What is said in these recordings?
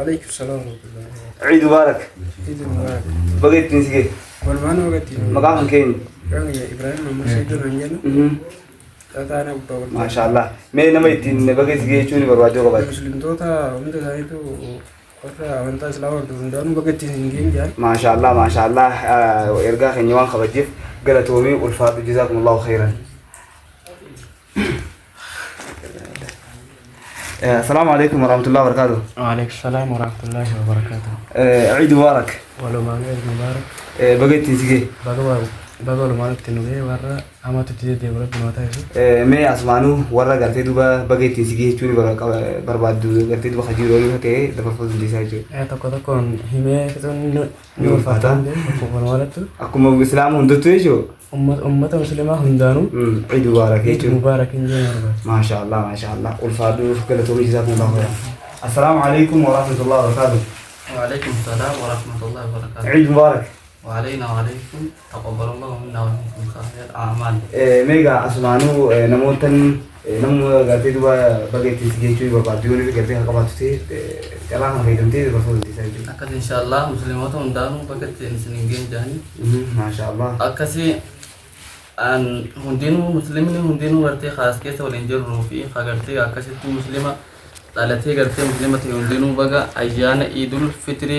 وعليكم السلام ورحمة الله. عيد مبارك. عيد مبارك. بقيت تنسي والمان وقتي. مقام كين. كان يا إبراهيم مسجد رنجنا. تانا بقول. ما شاء الله. مين نما يتين بقيت تيجي شوني برواجو قبل. مسلم توتا وانت سايتو وقرا وانت سلاور دون بقيت تنجين جال. ما شاء الله ما شاء الله. إرجع خنيوان خبجيف قلتومي والفاضل جزاكم الله خيرا. السلام عليكم ورحمة الله وبركاته. وعليكم السلام ورحمة الله وبركاته. عيد مبارك. ولو ما عيد مبارك. بقيت تنسي بقول ما نتنوي ورا أما تجدي دبر بنوتاي. مي أسمانو ورا قرتي دوبا بقيت تنسي شوني بربادو قرتي دوبا خجيروني هكذا دبر فوز ديساجو. تكذا كون هم كذا نور فاتان ده كون والتو. أكو مو إسلام هندوتو يجو. أمة مسلمة هندانو. عيد مبارك. عيد مبارك إنجيل. ما شاء الله ما شاء الله. والفاضل كله تومي جزاكم الله خيرا. السلام عليكم ورحمة الله وبركاته. وعليكم السلام ورحمة الله وبركاته. عيد مبارك. وعلينا وعليكم تقبل الله منا ومنكم خير الأعمال. ميجا أسمانو نموتن نمو قرتي دوبا بقيت تنسي شوني بربادو اللي قرتي هكذا كلام خيرن تي دبر فوز ديساجو. أكيد إن شاء الله مسلمات هندانو بقت نسنجين جاني. ما شاء الله. أكسي أن هندينو مسلمين هندينو قرتي خاص كيس ولينجر روفي خاطرتي أكسي تو مسلمة لالتي قرتي مسلمة هندينو بقى أيام عيد الفطر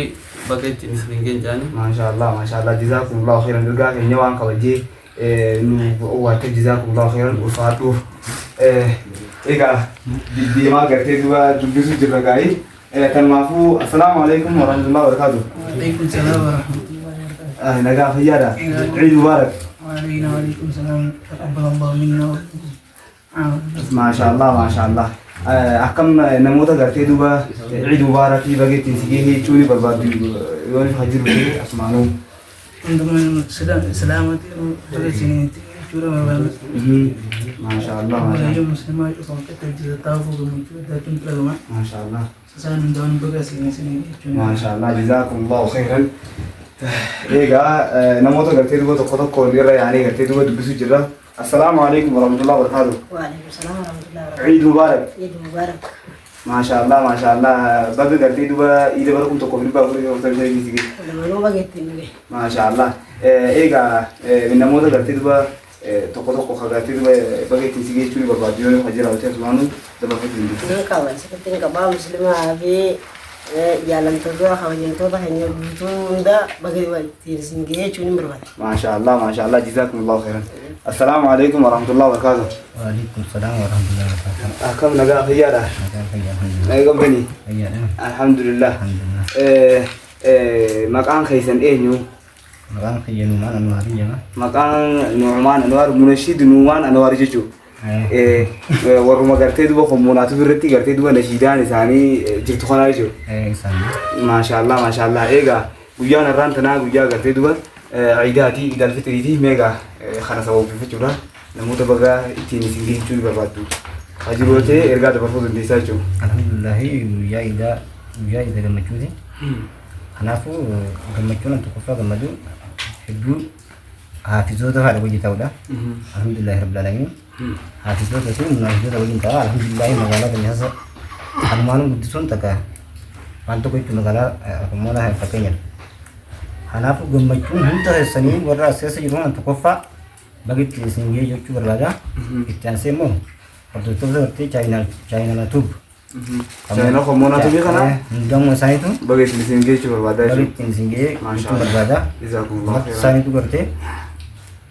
بقت نسنجين جاني. ما شاء الله ما شاء الله جزاكم الله خيرا. نرجع في نيوان كوجي وقت جزاكم الله خيرا وفاتو إيجا ديما قرتي دوبا جبسو جرقاي كان معفو. السلام عليكم ورحمة الله وبركاته. وعليكم السلام ورحمة الله وبركاته. نجا فيادا عيد مبارك. وعلينا وعليكم السلام تقبل الله منا ما شاء الله ما شاء الله. أحكم نموذج قرتي دوبا عيد مبارك في بقيت تنسيه شوني بربادو يوني فجر بيه أسمانو. عندكم سلامتي وثلاثينتي شورى مربنا. ما شاء الله ما شاء الله. مسلمات وصوت تجد تافو وموجود لكن كلامه. ما شاء الله. سان دون بقى سنين. ما شاء الله جزاكم الله خيرا. إيجا نموذج قرتي دوبا تقطع كونيرا يعني قرتي دوبا دبسو جرا. السلام عليكم ورحمة الله وبركاته. وعليكم السلام ورحمة الله وبركاته. عيد مبارك. عيد مبارك. ما شاء الله ما شاء الله. بقى قرتي دوبا إذا بركم تقولي بقى كل يوم تجي تيجي. لما نو بقيت تيجي. ما شاء الله. إيجا من نموذج قرتي دوبا تقطع قرتي دوبا بقى تيجي شوني برباديون فجرا وتسمعون دبر فتني. نكاوان سكتين كبار مسلمة أبي jalan kedua kawan tua hanya tunda bagi tinggi cuni berbat. ما شاء الله ما شاء الله جزاكم الله خيرا. السلام عليكم ورحمة الله وبركاته. وعليكم السلام ورحمة الله وبركاته. كم نجا خيارة؟ نجا بني. الحمد لله. مكان خيسن إنيو. مكان خيانو ما أنواري جماعة. مكان نعمان أنوار منشيد نعمان أنوار جيجو. ورما قرتي دوبا خموناتو برتي قرتي دوبا نشيدان إساني جرت خنا جو. ما شاء الله ما شاء الله. إيجا ويا نران تنا ويا قرتي دوبا عيداتي عيد الفطر دي ميجا خنا سووا في فجورا نموت بقى تيني سينجي شو بربادو. أجروته إرجع دبرفوز ديساجو. الحمد لله ويا إذا جمعتوني. أنا فو جمعتونا تكفى جمعتو حبو حافظوته هذا وجه تاودا. الحمد لله رب العالمين. حافظوته سين منافذوته وجه تاودا. الحمد لله مغالا بنياسا. المانو بديسون تكا. Mantu itu negara kemana yang pakainya. Hanafu gemacun hunta seni warna sesi juga untuk kofa bagi sini juga berlada. Itu semu. Waktu itu seperti China natub. China kemana tu juga kan? Dong masa itu. Bagi sini juga berlada. Bagi sini itu berlada. Masa itu berarti.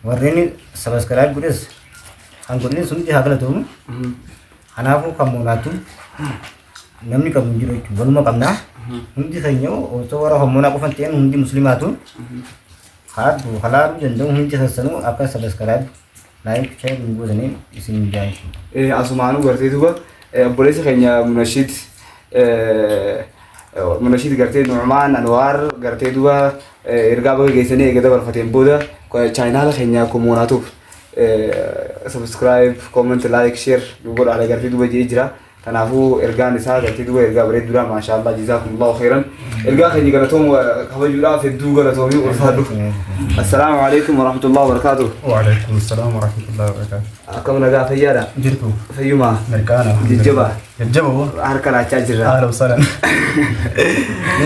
Warna ini subscribe guys. Anggur ini sunti haklah tu. Hanafu kemana tu? Namni kamu jiro itu belum makamna, hundi saynya, atau orang homona aku fantian hundi muslimatu, halal jendong hundi sasanu apa subscribe, like, share minggu ini isin jai. Asumanu berarti itu boleh sekanya munashid berarti Nu'man Anwar berarti itu irga bagi sini kita berfatin boda, China lah kayaknya komunatu, subscribe, comment, like, share, juga ada berarti itu bagi ijra. تنافو إرجان نساء قلتوا إرجا بريد دولا ما شاء الله جزاكم الله خيرا إرجا خلي قلتهم خبجوا في الدو قلتهم يوفادوا. السلام عليكم ورحمة الله وبركاته. وعليكم السلام ورحمة الله وبركاته. كم نجا فيارا جرتو فيما مركانا ججبا الجبهة harka laachaa jirra. أهلا وسهلا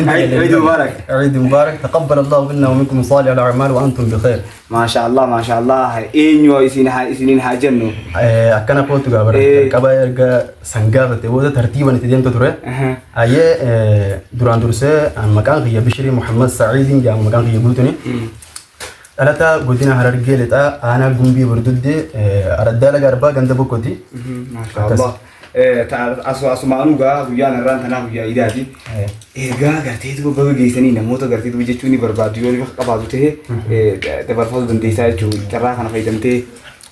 عيد مبارك. عيد مبارك تقبل الله منا ومنكم صالح الأعمال وأنتم بخير Maasha Allah maasha Allah eenyu isiniin haa jennu. أكنا قوتو قابر قبا يرجع سنجابة تبوده ترتيبا نتدين تطره أيه دوران درسة مكان غيا بشري محمد سعيد جا مكان غيا بلوتني ألا قلنا هرجع لتا أنا قنبي بردودي أردالة قربا عند بوكوتي Maasha Allah. Asumaanuu gaa guyyaan irraan tanaa guyyaa idaati. Egaa gartee duuba baga geessanii namoota gartee duuba jechuun ni barbaadu yoo ni qabaatu ta'e dabarfatu dandeessaa jechuudha. Carraa kana fayyadamtee.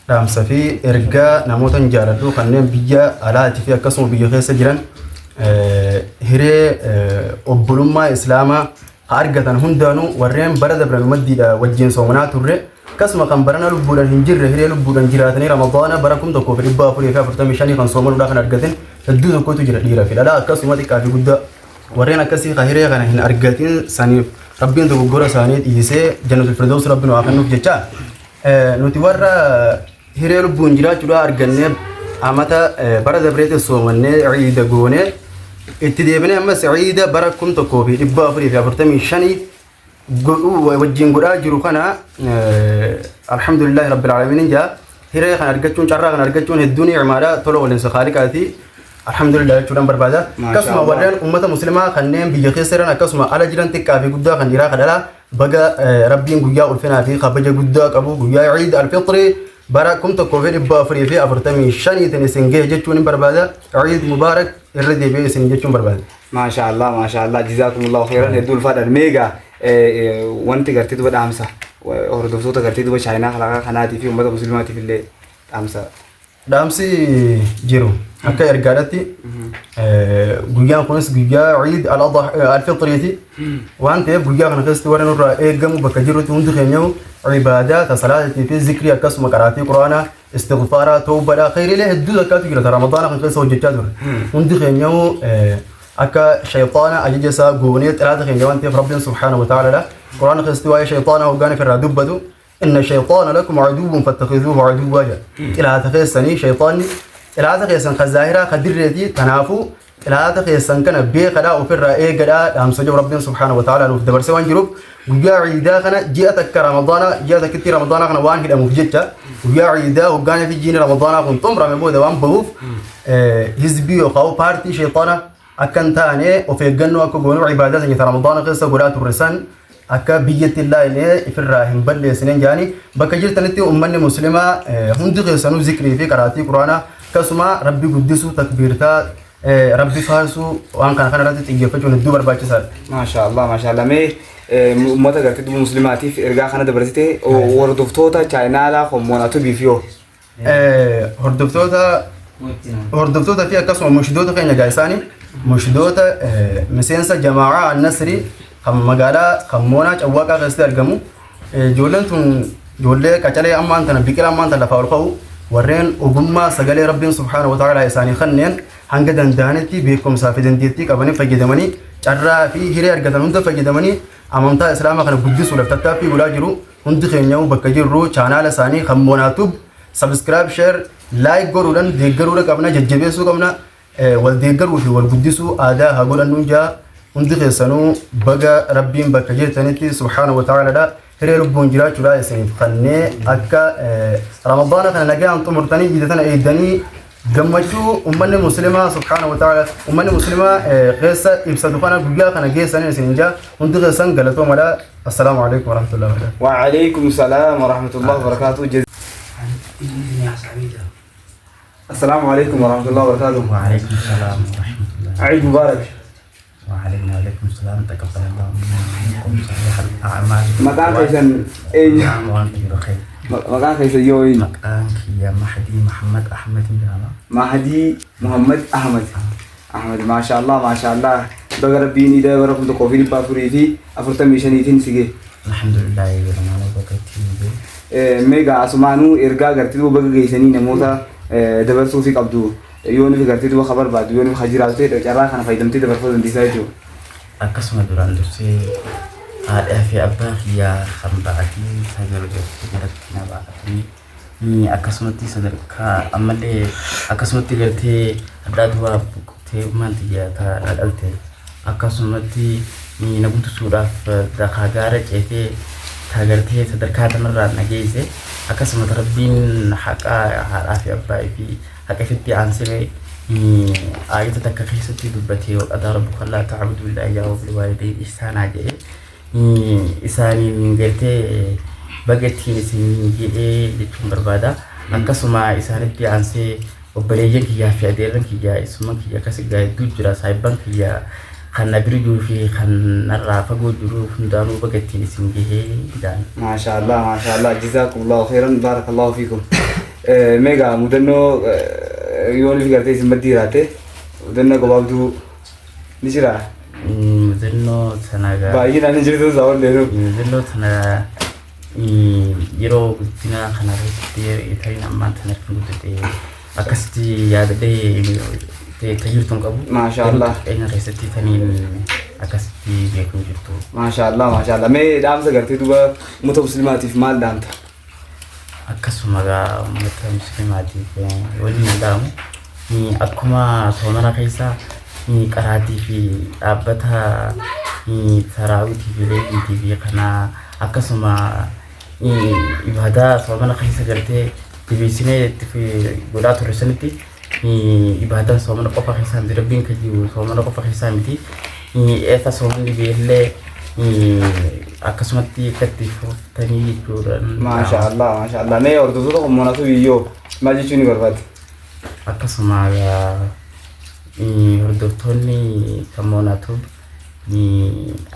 dhaamsa fi ergaa namoota jaaladhu kanneen biyya alaatii fi akkasuma biyya keessa jiran hiree obbolummaa islaamaa argatan hundaanuu warreen bara dabran maddiidha wajjin soomanaa turre akkasuma kan barana lubbuudhaan hin jirre hiree lubbuudhaan jiraatanii ramadaana bara 1445 kan soomanuudhaan kan argatan hedduu tokkotu jira dhiiraa fi dhalaa akkasuma xiqqaa fi guddaa warreen akkasii kan hiree kana hin argatin saniif rabbiin dogoggora isaanii dhiisee jannatul firdaus rabbiin waa kennuuf jecha nuti warra hiree lubbuun jiraachuudhaan argannee amata bara dabreetti soomannee ciida goonee itti deebinee ammas ciida bara 1445 wajjin godhaa jiru kana alhamdulillahi rabbil alamin jaa hiree kan argachuun carraa kan argachuun hedduun imaadha tola waliinsa khaliqaati alhamdulillah jechuudhaan barbaada akkasuma warreen ummata muslimaa kanneen biyya keessa jiran akkasuma ala jiran xiqqaa fi guddaa kan dhiiraa kadhala baga rabbiin guyyaa ulfinaa fi kabaja guddaa qabu guyyaa ciid alfitri bara 1445 tan isin ga'e jechuun barbaada ciid mubaarak irra deebi'ee isin jechuun barbaada Maasha Allah jazaakumullahu khairan hedduu ulfaadhaan meegaa wanti gartee duuba dhaamsa hordoftoota gartee duuba chaayinaa halaqaa kanaatii fi uummata muslimaatiif illee dhaamsa. dhaamsi jiru akka ergaadhaatti guyyaan kunis guyyaa ciid al-fitriiti waan ta'eef guyyaa kana keessatti warra nurraa eegamu bakka jirutti hundi keenyahu cibaadaa tasalaatii fi zikrii akkasuma qaraatii quraanaa istighfaaraa tawbadhaa khayriilee hedduu akkaatu jira ramadaana kan keessa hojjechaa ture hundi keenyahu akka shayxaana ajaja isaa goonee xalaata keenya waan ta'eef rabbiin subhaanahu wa ta'aala quraana keessatti waa'ee shayxaana hoggaan ofirraa dubbatu إن الشيطان لكم عدو فاتخذوه عدوا إلى تخيسني شيطاني إلى تخيسن خزاهرة خدرتي تنافو إلى تخيسن كان بيقدا وفر إيقدا هم سجوا ربنا سبحانه وتعالى لو دبر سوان جروب ويا عيدا خنا جاءتك رمضان جاءتك كتير رمضان خنا وان كده مفجتة ويا عيدا وقانا في جين رمضان كن تمر من بود وان بوف حزبي وقاو بارتي شيطانا أكن تاني وفي الجنة أكو جونو عبادات يعني رمضان قصة قرات الرسان akka biyyatti illaa illee ifirraa hin balleessinen jaani bakka jirtanitti ummanni muslimaa hundi keessanuu zikrii fi qaraatii quraanaa akkasuma rabbi guddisuu takbiirtaa rabbi faarsuu waan kana irratti xiyyeeffachuun hedduu barbaachisaadha. Maasha Allah mee uummata gartee duuba muslimaatiif ergaa kana dabarsite hordoftoota chaayinaalaa hommoonatu biifiyoo. Hordoftoota fi akkasuma mushidoota keenya gaa'isaanii mushidoota miseensa jamaa'aa an-nasrii kan magaalaa kan moonaa cawwaqaa keessatti argamu ijoolleen tun ijoollee qacalee ammaan tana biqila ammaan tana lafaa ol ka'u warreen ogummaa sagalee rabbiin subhaanahu wa ta'aalaa isaanii kanneen hanga danda'anitti beekumsaa fi dandeettii qabanii fayyadamanii carraa fi hiree argatan hunda fayyadamanii amantaa islaamaa kana guddisuudhaaf tattaaffii godhaa jiru hundi keenyaa'u bakka jirru chaanaala isaanii kan moonaatuub sabskiraayib sheer laayik godhuudhaan deeggaruudha qabna jajjabeessuu qabna wal deeggaruu fi wal guddisuu aadaa haa godhannu jaa hundi keessanuu baga rabbiin bakka jirtanitti subhaanahu wa ta'aala hiree lubbuun jiraachuudhaa isiniif kannee akka ramadaana kana nagaan xumurtanii jidatana eeddanii gammachuu ummanni muslimaa subhaanahu wa ta'aala ummanni muslimaa keessa ibsatu kana guyyaa kana geessanii isin jaa hundi keessan galatoomadha assalaamu alaikum warahmatullahi wabarakatuh. Wa alaikum salaam warahmatullahi wabarakatuh. Assalamu alaikum warahmatullahi wabarakatuh. Wa alaikum salaam warahmatullahi. Eid Mubarak. وعلينا وعليكم السلام تقبل الله منكم صالح الأعمال مكان كيسن نعم وأنتم بخير مكان كيسن يوين مكانك يا مهدي محمد أحمد جانا مهدي محمد أحمد ما شاء الله بقى ربيني ده ورقم تقوفي بافوري في أفرطة ميشانيتين سيجي الحمد لله ورحمة وبركاته ميجا أسمانو إرجع قرتيدو بقى جيساني نموتا دبرسو في قبضو يوني في قرتيدو خبر بعد يوني في خجيراتي جرا خنا فايدمتي دبرفو دنديسايجو أقسم دوران دوسي هذا في أباك يا خمبعتي سجل جوتي مرتنا بعدني ni akasumati sadarka amalle akasumati garte adda duwa mantiya ta alte akkasumatti ni nabutu suudhaaf dakaa gaara ceetee taagartee sadarkaa tanarraa nageesse akkasumatti rabbiin haqa haadhaa fi abbaa fi haqa fitti aansee ayata takka keessatti dubbatee waqadaa rabbuka allaa ta'budu illaa iyyaahu wa bil waalidayni ihsaanaa jedhee isaaniin gartee bagattiin isin jedhee jechuun barbaada akkasuma isaanitti aansee obboleeyyan kiyyaa fi adeerran kiyyaa isuma kiyya akkas hedduu jira saahibban kiyya kan nabiri jiruu fi kan narraa fagoo jiru hundaanuu bagattiin isin gahee jedhaan. Maashaallah jazaakumullahu khairan baarakallahu fiikum. Meegaa mudannoo yooniif gartee isin maddii jiraate mudannoo gabaabduu ni jira. Mudannoo sana baay'inaan hin jirtu saawwan leenu. Mudannoo sana yeroo guddina kana irratti ta'in ammaan tana kan guddate akkasitti yaadadhee tajirtuun qabu. Maashaallah. Eenyu keessatti taniin akkasitti beekuun jirtu. Maashaallah. Mee dhaamsa gartee duuba uummata musliimaatiif maal dhaamta? Akkasuma uummata musliimaatiif waliin dhaamu akkuma soomana keessa qaraatii fi dhaabbata saraawitii fi leegiitii fi kana akkasuma ibadaa soomana keessa gartee dibiisinee itti godhaa ture sanitti ibadaan soomana qofa keessaa miti rabbiin kajibu soomana qofa keessaa miti eessa soomanni beellee akkasumatti akkatti fuuftanii jechuudha. Maashaallah. Mee hordoftoota qommoonatu biyyoo maal jechuun ni barbaadde? Akkasuma hordoftoonni qommoonatu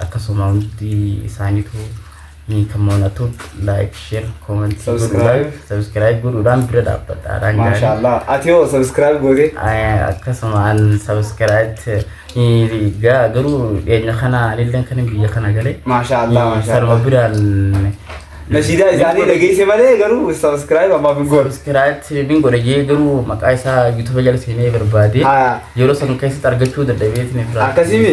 akkasuma hundi isaaniitu kamonatu like share comment subscribe godhuudhaan bira dhaabbadha. Maashaallah. Ati yoo subscribe goote? Akkasuma an subscribe garuu dhiyeenya kana lilleen kan biyya kana galee. Maashaallah. Sarma biraan nashiidaa isaanii dhageesse malee garuu subscribe ammaa bin godhe. Subscribe bin godhe jee garuu maqaa isaa YouTube jala seenee barbaade yeroo san keessatti argachuu dadhabeetiin fira. Akkasimi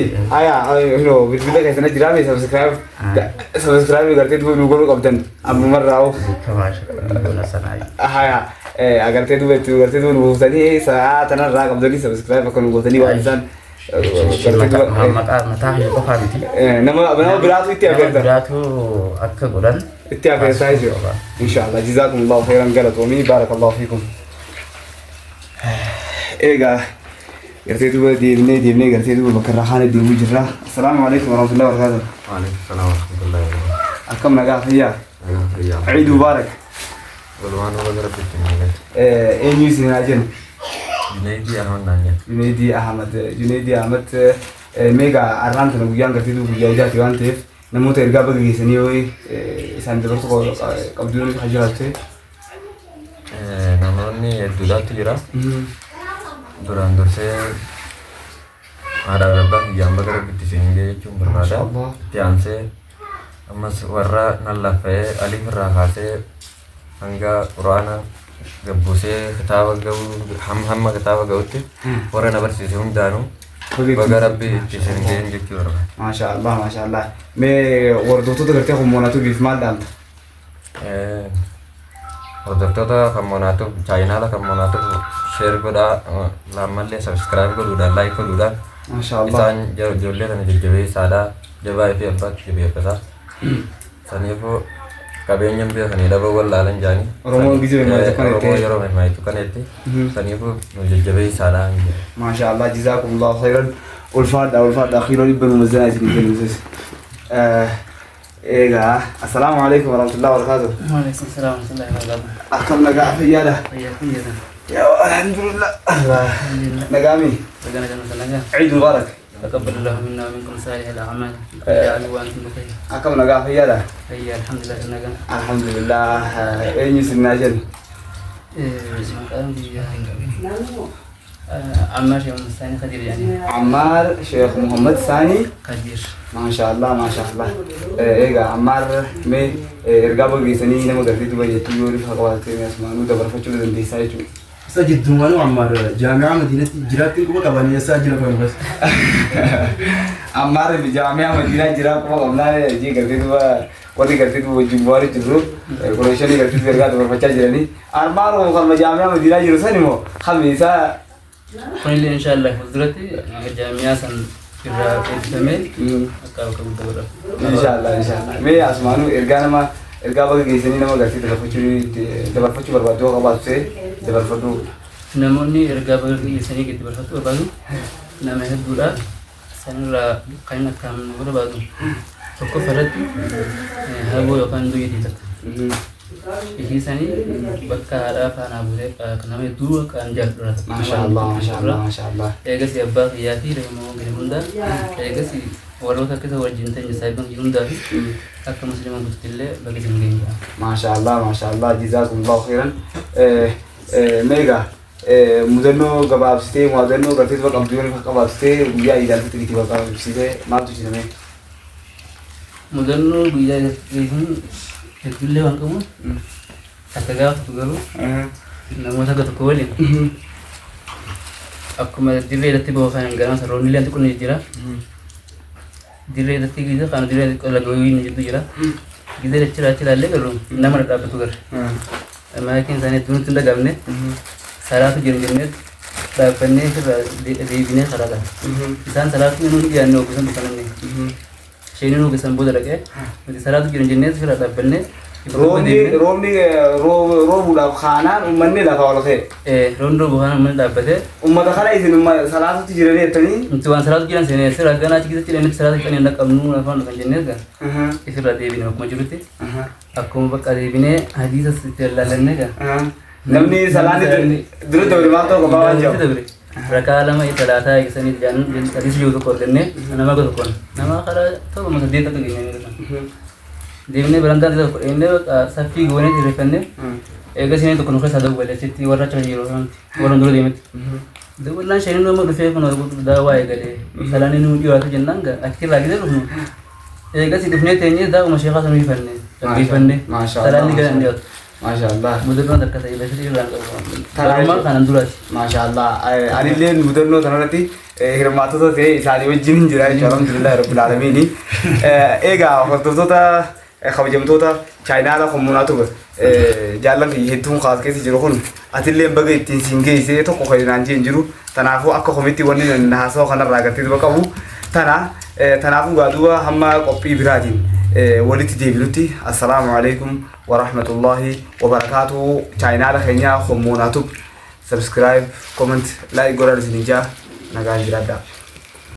bilbila keessana jiraame subscribe gartee duuba nu godhuu qabdan ammumarraa'u. Agartee duuba itti gartee duuba nu buuftanii sa'a tanarraa qabdanii subscribe akka nu gootanii waan isaan mataa hin qofaa miti. Nama biraatu itti agarta. Biraatu akka godhan itti agartaa jechuudha. Inshallah jazaakumullahu khairan galatoomii baarakallahu fiikum. Egaa gartee duuba deemnee gartee duuba bakka irraa haala deemuu jirra. Assalaamu alaikum warahmatullahi wabarakatuh. Waalaikum salaam warahmatullahi wabarakatuh. Akkam nagaa fayyaa? Ciid mubaarak. Walumaan wala gara fitin. Eenyu isin haa jennu? Junaidi Ahmad nanya. Junaidi Ahmad meegaa arraan tana guyyaan gartee duuba guyyaa ijaati waan ta'eef namoota ergaa baga geessanii yoo isaan dabarsu qabduun haa jiraatte. Namoonni hedduudhaatu jira. Duraan dursee haadha abbaa guyyaan baga rabbitti isin jechuun barbaada. Itti aansee ammas warra nan laffa'ee aliif irraa kaasee hanga quraana gabbusee kitaaba ga'uu hamma kitaaba ga'utti warra na barsiise hundaanuu baga rabbi itti isin ga'een jechuu barbaada. Maashaallah. Mee hordoftoota gartee qommoonatu biif maal dhaamta? Hordoftoota qommoonatu chaayinaala qommoonatu share godhaa lammallee subscribe godhuudhaan like godhuudhaan isaan ijoollee kana jajjabeessaadhaa jabaa fi abbaatti jabeeffataa saniifuu kabeenyaan beekanii dhabaa wallaalan jaanii Oromoo gizee Oromoo yeroo hirmaayitu kanetti saniifuu nu jajjabeessaadhaa. Maashaallah jazaakumullahu khairan ulfaadha akhiiroo dhibba nu mazzanaa isin kennuusis. Egaa assalaamu alaikum warahmatullahi wabarakatuh. Waalaikum salaam warahmatullahi wabarakatuh. Akkam nagaa fayyaadha? Fayyaa. Yaa alhamdulillah. Nagaami. Ciid mubaarak. تقبل الله منا ومنكم صالح الاعمال واجعله وانتم بخير. Akkam nagaa fayyaadha? فيا الحمد لله نجا. Alhamdulillah. Eenyu isin naa jennu? عمار شيخ محمد ثاني خدير يعني. Ammaar Sheekh Muhammad Saanii. خدير. Maashaallah. Egaa Ammaar mee ergaa baga geessanii nama gartee duuba jettuu yoo rifa qabaatee asmaanuu dabarfachuu dandeessaa jechuudha. سجد دومان وعمار جامعة مدينة جرات كوبا كبانية ساجل كون بس. Ammaar jaamiyaa Madiinaa jiraa kuma qabnaan jee gartee duuba warri gartee duuba jimbaari jirru koleeshanii gartee ergaa dabarfachaa jiranii. Ammaar kan jaamiyaa Madiinaa jiru san immoo hammi isaa كون اللي إن شاء الله فزرتي جامعة سن كذا كذا أكاو كم تقول إن شاء الله مي أسمعنا إرجعنا ما إرجع بقى جيسني نما قلتي تبرفتشي بربادو قبض سه تبرفتو نموني إرجع بقى جيسني كده برفتو بربادو نما هدولا سنرا كائنات كامل بربادو تكو فرتي هابو يكان دو يديتك Isani bakka ada fana bule kaname dua kan jadra. Masyaallah. Ega si abba yati de mo grimunda. Ega si waro ta kesa wajinta ni saibang yunda. Akka musliman gustille bagi jingenga. Masyaallah. Jazakumullahu khairan. Mega mudanno gababste mudanno gartit wa kampiyon gababste ya idal fitri wa gababste ma tu jiname. Mudanno biya Kedule bang kamu, kataga aku garu, nama saya kata kau ni. Aku malah diri dati bawa kan garam sarong nilai tu kau ni jira. Diri dati kita kan diri kalau lagu ini jadi jira. Kita cira le garu, nama ada apa tu gar. Amakin sana tu tunda gamne, sarah tu jenis dapat ni di bini sarah kan. Kisan sarah tu ni dia no kisan bukan ni. Sini nu kesan bodoh lagi, jadi salah tu jenis sudah tak benar. Romi dah khana, mana dah kau lagi? Rondo bukan mana dah betul. Umma dah khala ini, umma salah tu jiran ni tadi. Tuan salah tu jiran sini, salah kan aja kita jiran salah tu kan yang nak kamu nak kan jenis kan. Itu dah dia bini aku majoriti. Aku bakal dia bini hadis sesuatu lain kan. Namni salah ni dulu tu bermakna kau bawa jauh. Rakalama italata isani jan hadis juga korne nama ko kon nama kala to ma deta to gine devne beranda de ene safi gone de repenne ega sine to kono khasa do wala chiti wara chajiro wala ndoro demet de wala shene no mo do fe kono da wa ega de salani nu dio ata jennanga akil lagi de no ega si defne tenye da ma shekha sami fanne salani ga ndio Masyaallah. Mudurno terkata ibu sendiri bilang kalau kanan dulu. Masyaallah. Ani len mudurno tanarati hirmatu to te isali wajin jirai alhamdulillah rabbil alamin. Ega waktu tu ta khabjam tu ta China la khumunatu jalan fi hitung khas ke si jirokun atil len bagai tin singe ise to ko khairan jin jiru tanafu akka komiti wonni na so kana ragati ba kabu tanafu gadua hamma kopi biradin ولدت ديبلوتي السلام عليكم ورحمة الله وبركاته China la Kenya خموناتو سبسكرايب كومنت لايك غورال زنيجا نغان جرادا